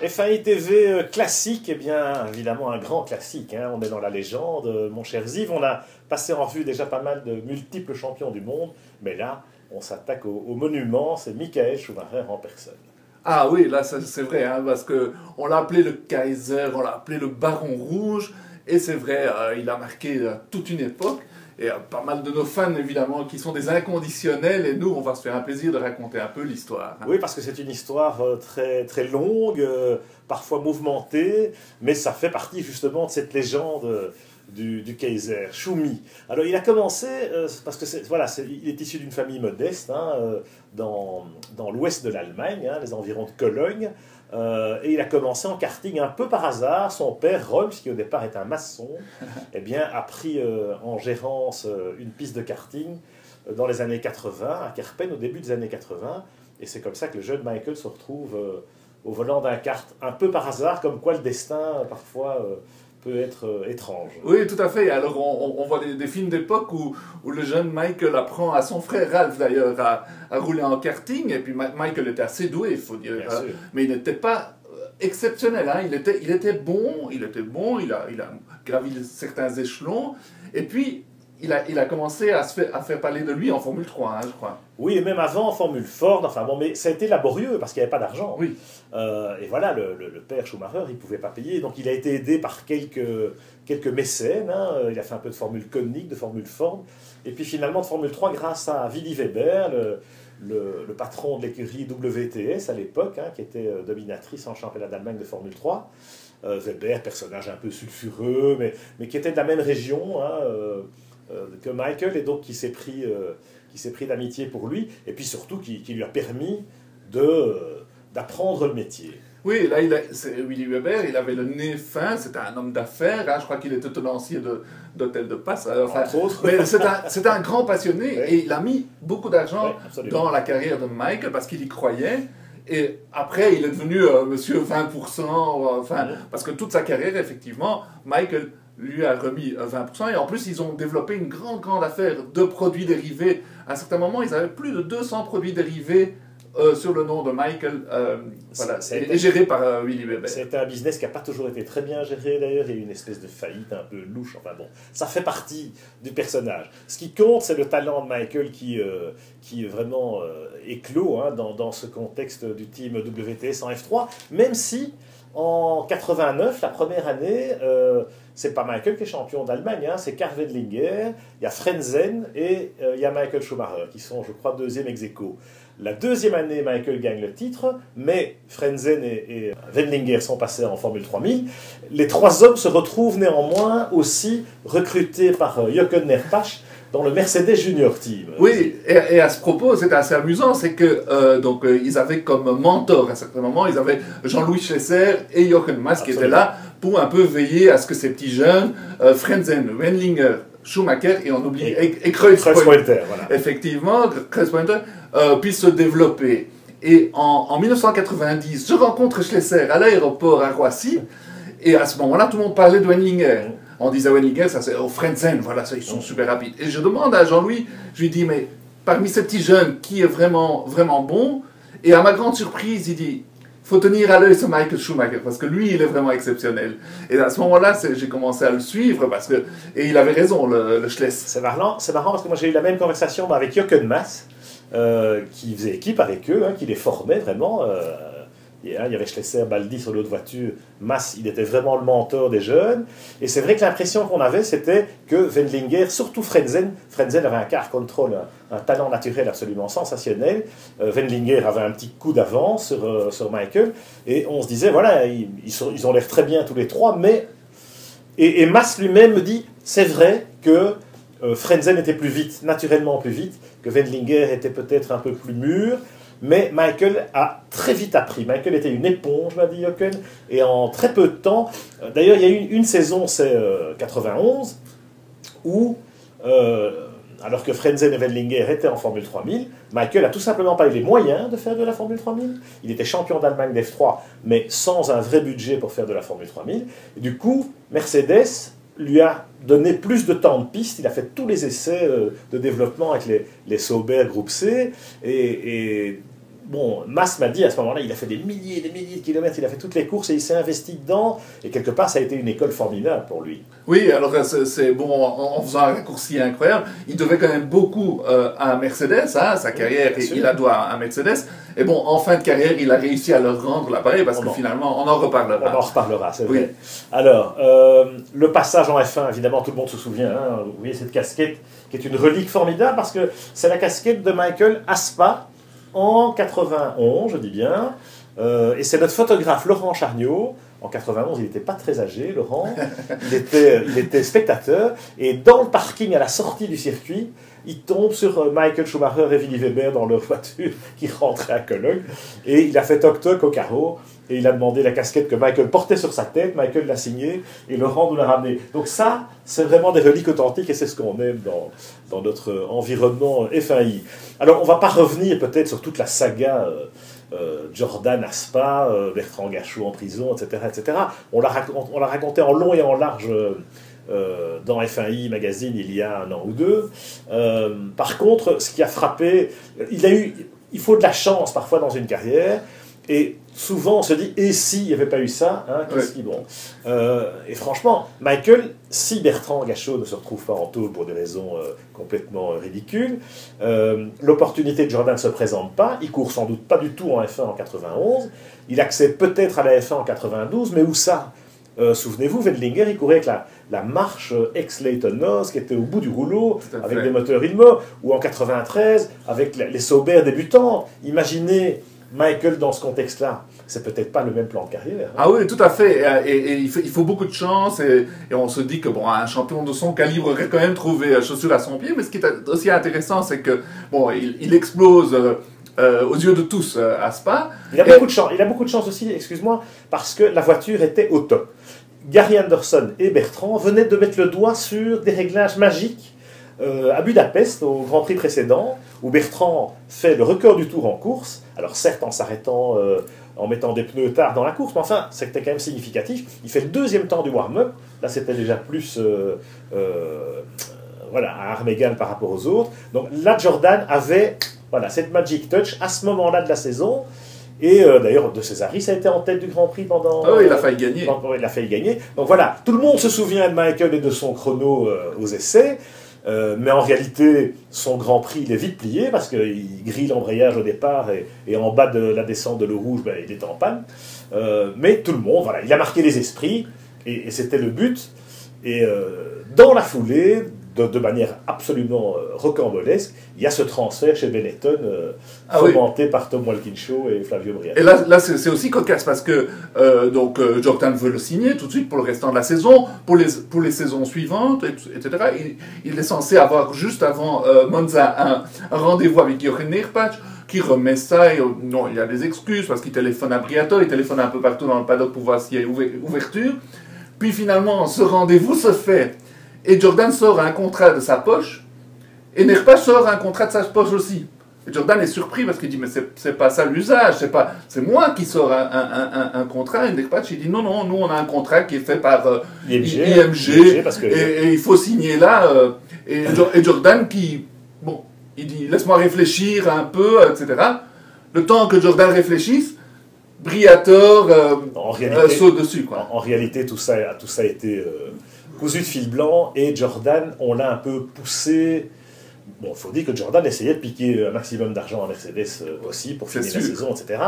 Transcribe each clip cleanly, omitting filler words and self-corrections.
FAI TV classique, eh bien évidemment un grand classique, hein. On est dans la légende, mon cher Ziv. On a passé en revue déjà pas mal de multiples champions du monde, mais là on s'attaque au monument, c'est Michael Schumacher en personne. Ah oui, là c'est vrai, hein, parce qu'on l'a appelé le Kaiser, on l'a appelé le Baron Rouge, et c'est vrai, il a marqué toute une époque. Et pas mal de nos fans, évidemment, qui sont des inconditionnels, et nous, on va se faire un plaisir de raconter un peu l'histoire. Oui, parce que c'est une histoire très, très longue, parfois mouvementée, mais ça fait partie justement de cette légende du Kaiser, Schumi. Alors il a commencé, parce que il est issu d'une famille modeste, hein, dans l'ouest de l'Allemagne, hein, les environs de Cologne, et il a commencé en karting un peu par hasard. Son père, Rolf, qui au départ est un maçon, eh bien, a pris en gérance une piste de karting dans les années 80, à Kerpen, au début des années 80, et c'est comme ça que le jeune Michael se retrouve au volant d'un kart, un peu par hasard, comme quoi le destin, parfois, peut être étrange. Oui, tout à fait. Alors, on voit des films d'époque où le jeune Michael apprend à son frère Ralph, d'ailleurs, à rouler en karting. Et puis, Michael était assez doué, il faut dire. Mais il n'était pas exceptionnel. Hein. Il était bon, il a gravi certains échelons. Et puis, il a commencé à faire parler de lui en Formule 3, hein, je crois. Oui, et même avant en Formule Ford, enfin bon, mais ça a été laborieux parce qu'il n'y avait pas d'argent. Oui. Et voilà, le père Schumacher, il ne pouvait pas payer, donc il a été aidé par quelques mécènes. Hein. Il a fait un peu de Formule Koenig, de Formule Ford, et puis finalement de Formule 3 grâce à Willy Weber, le patron de l'écurie WTS à l'époque, hein, qui était dominatrice en championnat d'Allemagne de Formule 3. Weber, personnage un peu sulfureux, mais qui était de la même région, hein, que Michael, et donc qui s'est pris d'amitié pour lui, et puis surtout qui lui a permis d'apprendre le métier. Oui, là, Willy Weber, il avait le nez fin, c'était un homme d'affaires, hein, je crois qu'il était tenancier d'hôtel de passe. Enfin, entre autres. Mais c'était un grand passionné, oui. Et il a mis beaucoup d'argent dans la carrière de Michael parce qu'il y croyait. Et après, il est devenu monsieur 20%, enfin, parce que toute sa carrière, effectivement, Michael lui a remis 20%, et en plus, ils ont développé une grande affaire de produits dérivés. À un certain moment, ils avaient plus de 200 produits dérivés sur le nom de Michael, voilà, et géré par Willy Weber. C'était un business qui n'a pas toujours été très bien géré d'ailleurs, il y a eu une espèce de faillite un peu louche, enfin bon, ça fait partie du personnage. Ce qui compte, c'est le talent de Michael qui vraiment éclot, hein, dans ce contexte du team WTS en F3, même si en 89, la première année, c'est pas Michael qui est champion d'Allemagne, hein, c'est Karl Wendlinger, il y a Frentzen et il y a Michael Schumacher qui sont, je crois, deuxième ex-aequo. La deuxième année, Michael gagne le titre, mais Frentzen et Wendlinger sont passés en Formule 3000. Les trois hommes se retrouvent néanmoins aussi recrutés par Jochen Nerpach dans le Mercedes Junior Team. Oui, et à ce propos, c'est assez amusant, c'est que ils avaient comme mentor à un certain moment, ils avaient Jean-Louis Schlesser et Jochen Mass qui étaient là pour un peu veiller à ce que ces petits jeunes, Frentzen, Wendlinger, Schumacher, et on oublie, et Kreuzpointer, voilà. Effectivement, Kreuzpointer, puissent se développer. Et en 1990, je rencontre Schlesser à l'aéroport à Roissy, et à ce moment-là, tout le monde parlait de Wendlinger. On disait à Wendlinger, ça c'est Frentzen, voilà, ça, ils sont super rapides. Et je demande à Jean-Louis, je lui dis, mais parmi ces petits jeunes, qui est vraiment bon? Et à ma grande surprise, il dit, faut tenir à l'œil ce Michael Schumacher, parce que lui, il est vraiment exceptionnel. Et à ce moment-là, j'ai commencé à le suivre, et il avait raison, le Schless. C'est marrant parce que moi j'ai eu la même conversation avec Jochen Mass, qui faisait équipe avec eux, hein, qui les formait vraiment. Il y avait Schlesser, Baldi sur l'autre voiture, Mass, il était vraiment le mentor des jeunes. Et c'est vrai que l'impression qu'on avait, c'était que Wendlinger, surtout Frentzen avait un car control, un talent naturel absolument sensationnel. Wendlinger avait un petit coup d'avance sur Michael. Et on se disait, voilà, ils ont l'air très bien tous les trois, mais... Et Mass lui-même me dit, c'est vrai que Frentzen était plus vite, naturellement plus vite, que Wendlinger était peut-être un peu plus mûr. Mais Michael a très vite appris. Michael était une éponge, m'a dit Jochen, et en très peu de temps... D'ailleurs, il y a eu une saison, c'est 91, où, alors que Frentzen et Wendlinger étaient en Formule 3000, Michael a tout simplement pas eu les moyens de faire de la Formule 3000. Il était champion d'Allemagne d'F3, mais sans un vrai budget pour faire de la Formule 3000. Et du coup, Mercedes lui a donné plus de temps de piste, il a fait tous les essais de développement avec les Sauber Groupe C, et bon, Mas m'a dit à ce moment-là, il a fait des milliers et des milliers de kilomètres, il a fait toutes les courses et il s'est investi dedans. Et quelque part, ça a été une école formidable pour lui. Oui, alors c'est bon, en faisant un raccourci incroyable, il devait quand même beaucoup à Mercedes, hein, sa carrière, Oui, il la doit à Mercedes. Et bon, en fin de carrière, il a réussi à leur rendre l'appareil parce que finalement, on en reparlera. On en reparlera, c'est oui. vrai. Alors, le passage en F1, évidemment, tout le monde se souvient. Hein, vous voyez cette casquette qui est une relique formidable parce que c'est la casquette de Michael Aspa en 91, je dis bien. Et c'est notre photographe Laurent Charniot. En 91, il n'était pas très âgé, Laurent. Il était spectateur. Et dans le parking, à la sortie du circuit, il tombe sur Michael Schumacher et Willy Weber dans leur voiture qui rentraient à Cologne. Et il a fait toc-toc au carreau. Et il a demandé la casquette que Michael portait sur sa tête. Michael l'a signée et Laurent nous l'a ramenée. Donc ça, c'est vraiment des reliques authentiques et c'est ce qu'on aime dans notre environnement F1i. Alors, on ne va pas revenir peut-être sur toute la saga Jordan à Spa, Bertrand Gachot en prison, etc. etc. On l'a raconté en long et en large dans F1i Magazine il y a un an ou deux. Par contre, ce qui a frappé, il faut de la chance parfois dans une carrière. Et souvent, on se dit, et s'il n'y avait pas eu ça, hein, qu'est-ce qui bon et franchement, Michael, si Bertrand Gachot ne se retrouve pas en tôle pour des raisons complètement ridicules, l'opportunité de Jordan ne se présente pas, il court sans doute pas du tout en F1 en 91, il accède peut-être à la F1 en 92, mais où ça souvenez-vous, Wendlinger, il courait avec la marche ex-Leyton-Noss qui était au bout du rouleau, avec des moteurs Ilmo, ou en 93, avec les Sauber débutants. Imaginez Michael dans ce contexte-là, c'est peut-être pas le même plan de carrière. Hein. Ah oui, tout à fait. Et il faut beaucoup de chance. Et on se dit que bon, un champion de son calibre aurait quand même trouvé chaussure à son pied. Mais ce qui est aussi intéressant, c'est que bon, il explose aux yeux de tous à Spa. Il a beaucoup de chance. Il a beaucoup de chance aussi, excuse-moi, parce que la voiture était au top. Gary Anderson et Bertrand venaient de mettre le doigt sur des réglages magiques à Budapest, au Grand Prix précédent, où Bertrand fait le record du tour en course. Alors certes, en s'arrêtant, en mettant des pneus tard dans la course, mais enfin, c'était quand même significatif. Il fait le deuxième temps du warm-up. Là, c'était déjà plus voilà, à armes égales par rapport aux autres. Donc là, Jordan avait voilà, cette magic touch à ce moment-là de la saison. Et d'ailleurs, De Cesaris a été en tête du Grand Prix pendant... Ah oui, il a failli gagner. Il a failli gagner. Donc voilà, tout le monde se souvient de Michael et de son chrono aux essais. Mais en réalité, son Grand Prix, il est vite plié parce qu'il grille l'embrayage au départ et en bas de la descente de l'eau rouge, ben, il est en panne. Mais tout le monde, voilà, il a marqué les esprits et c'était le but. Et dans la foulée, de manière absolument rocambolesque, il y a ce transfert chez Benetton fomenté par Tom Walkinshaw et Flavio Briatore. Et là c'est aussi cocasse parce que donc Jordan veut le signer tout de suite pour le restant de la saison, pour les saisons suivantes, etc. Il est censé avoir juste avant Monza un rendez-vous avec Jochen Neerpach qui remet ça. Et, non, il y a des excuses parce qu'il téléphone à Briatore, il téléphone un peu partout dans le paddock pour voir s'il y a ouverture. Puis finalement, ce rendez-vous se fait. Et Jordan sort un contrat de sa poche, et Neerpach sort un contrat de sa poche aussi. Et Jordan est surpris parce qu'il dit, mais c'est pas ça l'usage, c'est moi qui sors un contrat. Et Neerpach, il dit, non, nous on a un contrat qui est fait par IMG parce que... et il faut signer là. Et Jordan qui, bon, il dit, laisse-moi réfléchir un peu, etc. Le temps que Jordan réfléchisse, Briatore saute dessus. Quoi. En réalité, tout ça a été... cousu de fil blanc, et Jordan, on l'a un peu poussé. Bon, il faut dire que Jordan essayait de piquer un maximum d'argent à Mercedes aussi pour finir la saison, etc.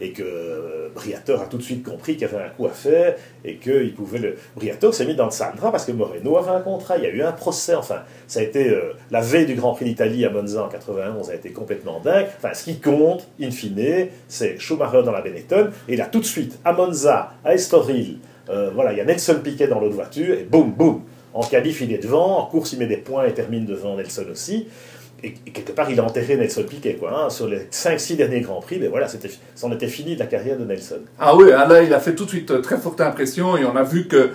Et que Briatore a tout de suite compris qu'il y avait un coup à faire et qu'il pouvait le... Briatore s'est mis dans le sale drap parce que Moreno avait un contrat, il y a eu un procès, enfin, ça a été... la veille du Grand Prix d'Italie à Monza en 91 a été complètement dingue. Enfin, ce qui compte, in fine, c'est Schumacher dans la Benetton, et là, tout de suite, à Monza, à Estoril, voilà, il y a Nelson Piquet dans l'autre voiture, et boum, boum. En qualif, il est devant, en course, il met des points et termine devant Nelson aussi. Et quelque part, il a enterré Nelson Piquet, quoi. Hein. Sur les 5-6 derniers Grands Prix, mais voilà, c'en était fini de la carrière de Nelson. Ah oui, là, il a fait tout de suite très forte impression, et on a vu que,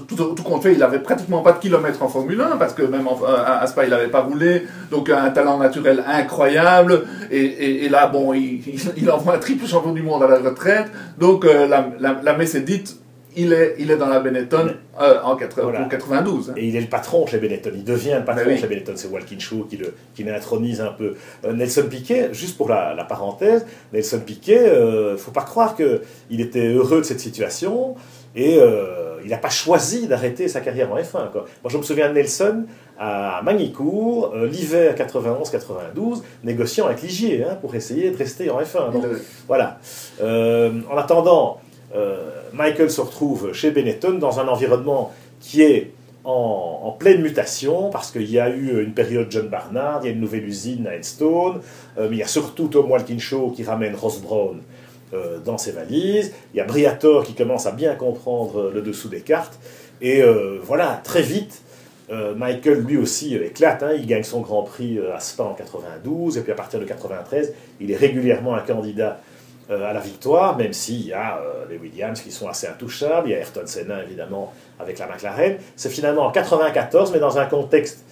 tout compte fait, il avait pratiquement pas de kilomètres en Formule 1, parce que même à Spa, il n'avait pas roulé, donc un talent naturel incroyable, et là, bon, il envoie un triple champion du monde à la retraite, donc la messe est dite. il est dans la Benetton pour 92. Hein. Et il est le patron chez Benetton, il devient le patron chez Benetton, c'est Walkinshaw qui l'intronise un peu. Nelson Piquet, juste pour la parenthèse, Nelson Piquet, il ne faut pas croire qu'il était heureux de cette situation, et il n'a pas choisi d'arrêter sa carrière en F1. Quoi. Moi je me souviens de Nelson à Magny-Cours, l'hiver 91-92, négociant avec Ligier pour essayer de rester en F1. Donc, voilà. En attendant, Michael se retrouve chez Benetton dans un environnement qui est en pleine mutation, parce qu'il y a eu une période John Barnard, il y a une nouvelle usine à Enstone, mais il y a surtout Tom Walkinshaw qui ramène Ross Brown dans ses valises, il y a Briatore qui commence à bien comprendre le dessous des cartes, et voilà, très vite, Michael lui aussi éclate, il gagne son Grand Prix à Spa en 92, et puis à partir de 93, il est régulièrement un candidat à la victoire, même s'il y a les Williams qui sont assez intouchables, il y a Ayrton Senna évidemment avec la McLaren. C'est finalement en 94, mais dans un contexte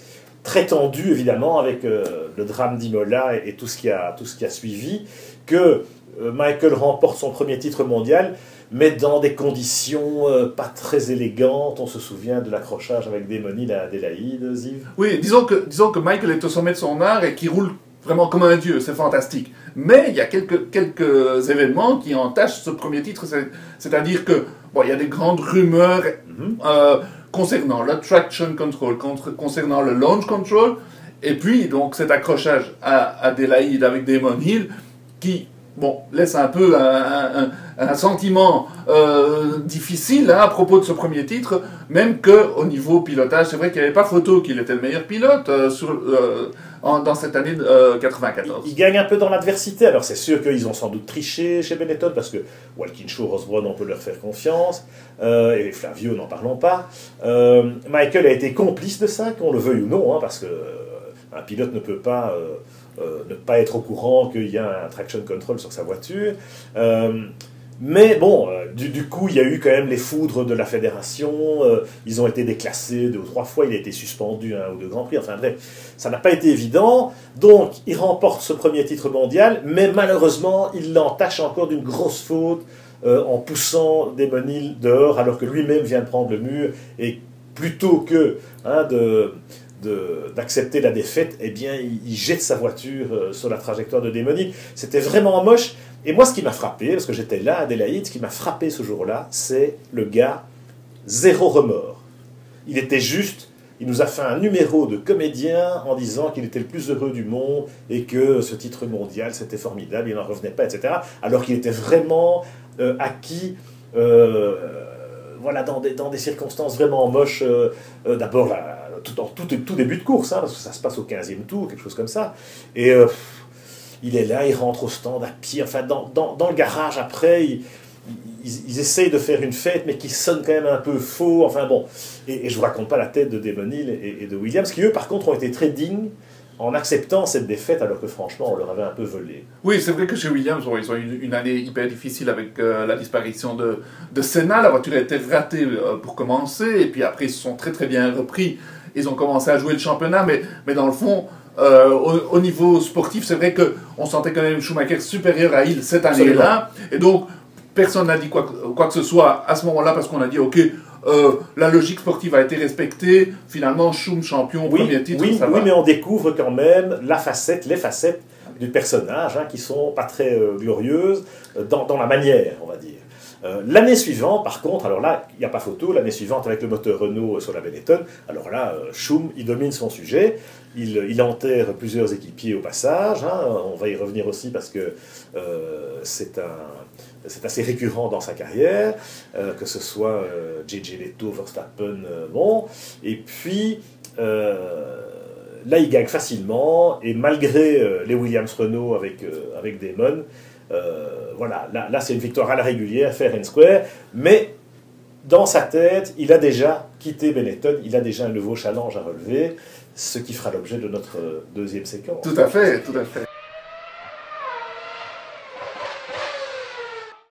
très tendu évidemment, avec le drame d'Imola et tout ce qui a suivi, que Michael remporte son premier titre mondial, mais dans des conditions pas très élégantes. On se souvient de l'accrochage avec Damon Hill à Adélaïde, Ziv. Oui, disons que Michael est au sommet de son art et qu'il roule vraiment comme un dieu, c'est fantastique. Mais il y a quelques événements qui entachent ce premier titre, c'est-à-dire que il y a des grandes rumeurs concernant le traction control, concernant le launch control, et puis donc cet accrochage à Adélaïde avec Damon Hill qui laisse un peu un sentiment difficile à propos de ce premier titre, même qu'au niveau pilotage, c'est vrai qu'il n'y avait pas photo qu'il était le meilleur pilote dans cette année 94. Il gagne un peu dans l'adversité, alors c'est sûr qu'ils ont sans doute triché chez Benetton, parce que Walkinshaw, Ross Brown, on peut leur faire confiance, et Flavio, n'en parlons pas. Michael a été complice de ça, qu'on le veuille ou non, parce que un pilote ne peut pas ne pas être au courant qu'il y a un traction control sur sa voiture. Mais bon, du coup, il y a eu quand même les foudres de la fédération, ils ont été déclassés 2 ou 3 fois, il a été suspendu 1 ou 2 Grands Prix, enfin bref, ça n'a pas été évident. Donc, il remporte ce premier titre mondial, mais malheureusement, il l'entache encore d'une grosse faute en poussant Damon Hill dehors, alors que lui-même vient de prendre le mur, et plutôt que d'accepter la défaite, eh bien, il jette sa voiture sur la trajectoire de Damon Hill. C'était vraiment moche. Et moi, ce qui m'a frappé, parce que j'étais là à Adélaïde, ce qui m'a frappé ce jour-là, c'est le gars, zéro remords. Il était juste, il nous a fait un numéro de comédien en disant qu'il était le plus heureux du monde et que ce titre mondial, c'était formidable, il n'en revenait pas, etc. Alors qu'il était vraiment acquis... voilà, dans des circonstances vraiment moches. D'abord, tout début de course, parce que ça se passe au 15e tour, quelque chose comme ça. Et il est là, il rentre au stand à pied. Enfin, dans le garage, après, ils essayent de faire une fête, mais qui sonne quand même un peu faux. Enfin bon, et je ne vous raconte pas la tête de Damon Hill et de Williams, qui eux, par contre, ont été très dignes en acceptant cette défaite, alors que franchement, on leur avait un peu volé. Oui, c'est vrai que chez Williams, ils ont eu une année hyper difficile avec la disparition de Senna. La voiture a été ratée pour commencer, et puis après, ils se sont très très bien repris. Ils ont commencé à jouer le championnat, mais dans le fond, au niveau sportif, c'est vrai qu'on sentait quand même Schumacher supérieur à Hill cette année-là. Et donc, personne n'a dit quoi que ce soit à ce moment-là, parce qu'on a dit, ok, la logique sportive a été respectée, finalement Schum champion, premier titre, ça va. Oui, mais on découvre quand même les facettes du personnage, qui sont pas très glorieuses dans la manière, on va dire. L'année suivante, par contre, alors là, il n'y a pas photo, l'année suivante avec le moteur Renault sur la Benetton, alors là, Schum, il domine son sujet, il enterre plusieurs équipiers au passage, on va y revenir aussi parce que c'est assez récurrent dans sa carrière, que ce soit JJ Leto, Verstappen, et puis là il gagne facilement, et malgré les Williams-Renault avec Damon, voilà, là c'est une victoire à la régulière, fair and square, mais dans sa tête, il a déjà quitté Benetton, il a déjà un nouveau challenge à relever, ce qui fera l'objet de notre deuxième séquence. Tout à fait, tout à fait.